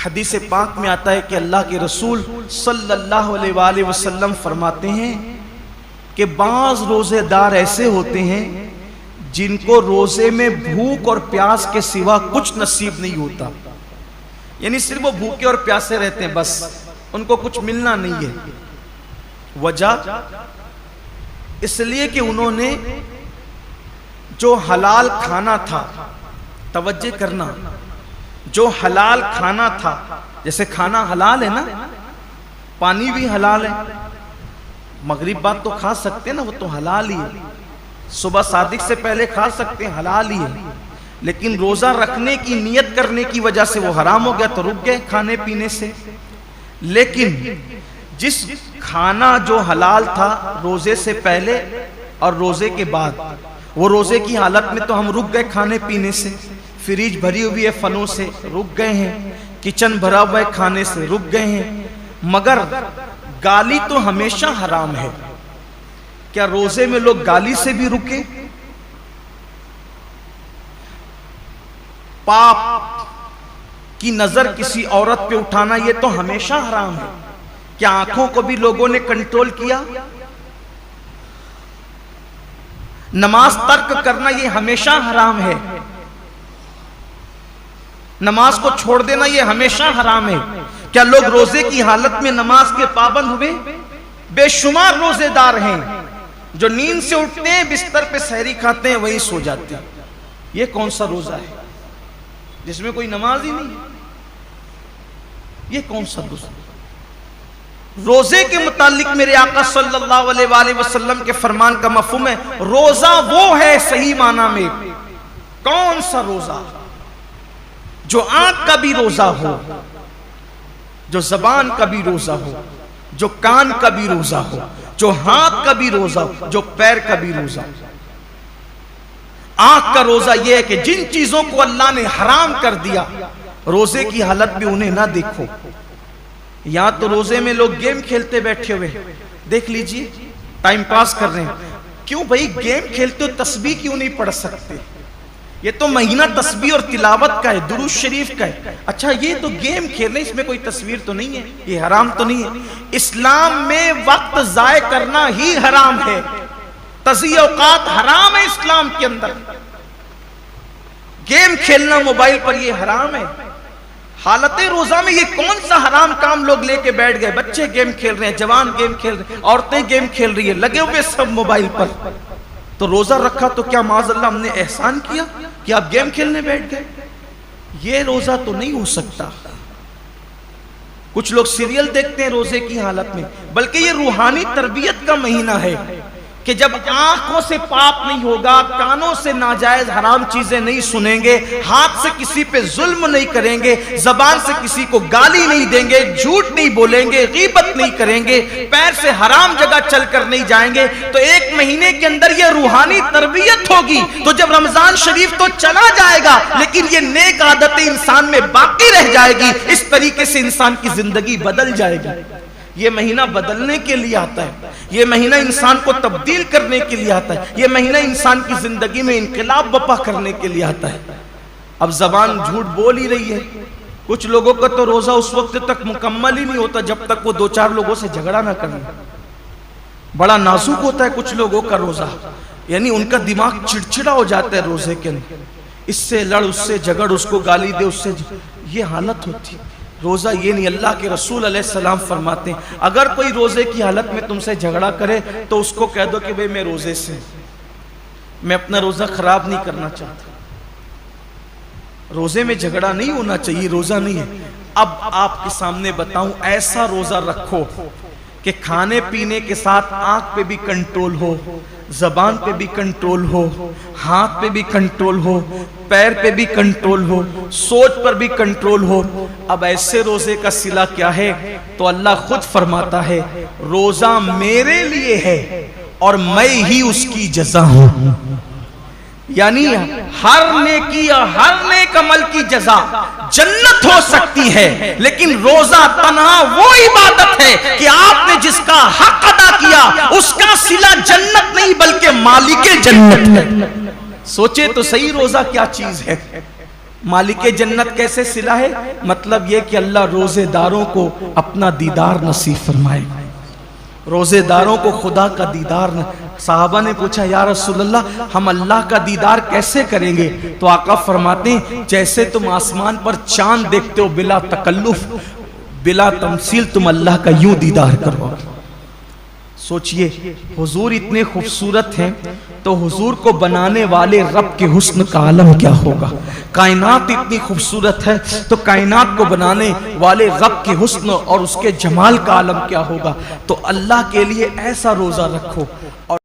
حدیث پاک میں آتا ہے کہ اللہ کے رسول صلی اللہ علیہ وآلہ وسلم فرماتے ہیں کہ بعض روزے دار ایسے ہوتے ہیں جن کو روزے میں بھوک اور پیاس کے سوا کچھ نصیب نہیں ہوتا، یعنی صرف وہ بھوکے اور پیاسے رہتے ہیں، بس ان کو کچھ ملنا نہیں ہے۔ وجہ اس لیے کہ انہوں نے جو حلال کھانا تھا، توجہ کرنا، جو حلال کھانا تھا، جیسے کھانا حلال ہے نا، پانی بھی حلال ہے، مغرب بعد تو کھا سکتے ہیں نا، وہ تو حلال ہی ہے، صبح صادق سے پہلے کھا سکتے ہیں، حلال ہی ہے، لیکن روزہ رکھنے کی نیت کرنے کی وجہ سے وہ حرام ہو گیا تو رک گئے کھانے پینے سے۔ لیکن جس کھانا جو حلال تھا روزے سے پہلے اور روزے کے بعد، وہ روزے کی حالت میں تو ہم رک گئے کھانے پینے سے، فریج بھری ہوئی ہے پھلوں سے رک گئے ہیں، کچن بھرا ہوا ہے کھانے سے رک گئے ہیں، مگر گالی تو ہمیشہ حرام ہے۔ کیا روزے میں لوگ گالی سے بھی رکے؟ پاپ کی نظر کسی عورت پہ اٹھانا یہ تو ہمیشہ حرام ہے۔ کیا آنکھوں کو بھی لوگوں نے کنٹرول کیا؟ نماز ترک کرنا یہ ہمیشہ حرام ہے، نماز کو چھوڑ دینا یہ ہمیشہ حرام ہے۔ کیا لوگ روزے کی حالت میں نماز کے پابند ہوئے؟ بے شمار روزے دار ہیں جو نیند سے اٹھتے ہیں، بستر پہ سحری کھاتے ہیں، وہیں سو جاتے ہیں۔ یہ کون سا روزہ ہے جس میں کوئی نماز ہی نہیں ہے؟ یہ کون سا روزہ؟ روزے کے متعلق میرے آقا صلی اللہ علیہ وآلہ وسلم کے فرمان کا مفہوم ہے، روزہ وہ ہے صحیح معنی میں۔ کون سا روزہ؟ جو آنکھ کا بھی روزہ ہو، جو زبان کا بھی روزہ ہو، جو کان کا بھی روزہ ہو، جو ہاتھ کا بھی روزہ ہو، جو پیر کا بھی روزہ ہو۔ آنکھ کا روزہ یہ ہے کہ جن چیزوں کو اللہ نے حرام کر دیا روزے کی حالت میں انہیں نہ دیکھو۔ یہاں تو روزے میں لوگ گیم کھیلتے بیٹھے ہوئے، دیکھ لیجئے ٹائم پاس کر رہے ہیں۔ کیوں بھائی گیم کھیلتے ہو، تسبیح کیوں نہیں پڑھ سکتے؟ یہ تو مہینہ تسبیح اور تلاوت کا ہے، درود شریف کا ہے۔ اچھا یہ تو گیم کھیلنے، اس میں کوئی تصویر تو نہیں ہے، یہ حرام تو نہیں ہے۔ اسلام میں وقت ضائع کرنا ہی حرام ہے، تضییع اوقات حرام ہے اسلام کے اندر۔ گیم کھیلنا موبائل پر یہ حرام ہے۔ حالت روزہ میں یہ کون سا حرام کام لوگ لے کے بیٹھ گئے؟ بچے گیم کھیل رہے ہیں، جوان گیم کھیل رہے ہیں، عورتیں گیم کھیل رہی ہیں، لگے ہوئے سب موبائل پر۔ تو روزہ رکھا تو کیا معاذ اللہ ہم نے احسان کیا کہ آپ گیم کھیلنے بیٹھ گئے؟ یہ روزہ تو نہیں ہو سکتا۔ کچھ لوگ سیریل دیکھتے ہیں روزے کی حالت میں، بلکہ یہ روحانی تربیت کا مہینہ ہے کہ جب آنکھوں سے پاپ نہیں ہوگا، کانوں سے ناجائز حرام چیزیں نہیں سنیں گے، ہاتھ سے کسی پہ ظلم نہیں کریں گے، زبان سے کسی کو گالی نہیں دیں گے، جھوٹ نہیں بولیں گے، غیبت نہیں کریں گے، پیر سے حرام جگہ چل کر نہیں جائیں گے، تو ایک مہینے کے اندر یہ روحانی تربیت ہوگی۔ تو جب رمضان شریف تو چلا جائے گا لیکن یہ نیک عادتیں انسان میں باقی رہ جائے گی، اس طریقے سے انسان کی زندگی بدل جائے گی۔ یہ مہینہ بدلنے کے لیے آتا ہے، یہ مہینہ انسان کو تبدیل کرنے کے لیے آتا ہے، یہ مہینہ انسان کی زندگی میں انقلاب برپا کرنے کے لیے آتا ہے۔ اب زبان جھوٹ بول ہی رہی ہے۔ کچھ لوگوں کا تو روزہ اس وقت تک مکمل ہی نہیں ہوتا جب تک وہ دو چار لوگوں سے جھگڑا نہ کریں۔ بڑا نازک ہوتا ہے کچھ لوگوں کا روزہ، یعنی ان کا دماغ چڑچڑا ہو جاتا ہے روزے کے اندر، اس سے لڑ، اس سے جھگڑ، اس کو گالی دے، اس سے یہ حالت ہوتی ہے۔ روزہ یہ نہیں، اللہ کے رسول علیہ السلام فرماتے ہیں اگر کوئی روزے کی حالت میں تم سے جھگڑا کرے تو اس کو کہہ دو کہ بھئی میں روزے سے، میں اپنا روزہ خراب نہیں کرنا چاہتا۔ روزے میں جھگڑا نہیں ہونا چاہیے، روزہ نہیں ہے۔ اب آپ کے سامنے بتاؤں، ایسا روزہ رکھو کہ کھانے پینے کے ساتھ آنکھ پہ بھی کنٹرول ہو، زبان پہ بھی کنٹرول ہو، ہاتھ پہ بھی کنٹرول ہو، پیر پہ بھی کنٹرول ہو، سوچ پر بھی کنٹرول ہو۔ اب ایسے روزے کا صلہ کیا ہے؟ تو اللہ خود فرماتا ہے روزہ میرے لیے ہے اور میں ہی اس کی جزا ہوں۔ یعنی ہر نیکی اور ہر نیک عمل کی جزا جنت ہو سکتی ہے، لیکن روزہ تنہا وہ عبادت ہے کہ آپ نے جس کا حق ادا کیا اس کا صلہ جنت نہیں بلکہ مالک جنت ہے۔ سوچے تو صحیح روزہ کیا چیز ہے۔ مالک جنت کیسے صلہ ہے؟ مطلب یہ کہ اللہ روزے داروں کو اپنا دیدار نصیب فرمائے، روزے داروں کو خدا کا دیدار صحابہ نے پوچھا یا رسول اللہ ہم اللہ کا دیدار کیسے کریں گے؟ تو آقا فرماتے ہیں جیسے تم آسمان پر چاند دیکھتے ہو بلا تکلف بلا تمثیل تم اللہ کا یوں دیدار کرو۔ سوچئے حضور اتنے خوبصورت ہیں تو حضور کو بنانے والے رب کے حسن کا عالم کیا ہوگا؟ کائنات اتنی خوبصورت ہے تو کائنات کو بنانے والے رب کے حسن اور اس کے جمال کا عالم کیا ہوگا؟ تو اللہ کے لیے ایسا روزہ رکھو اور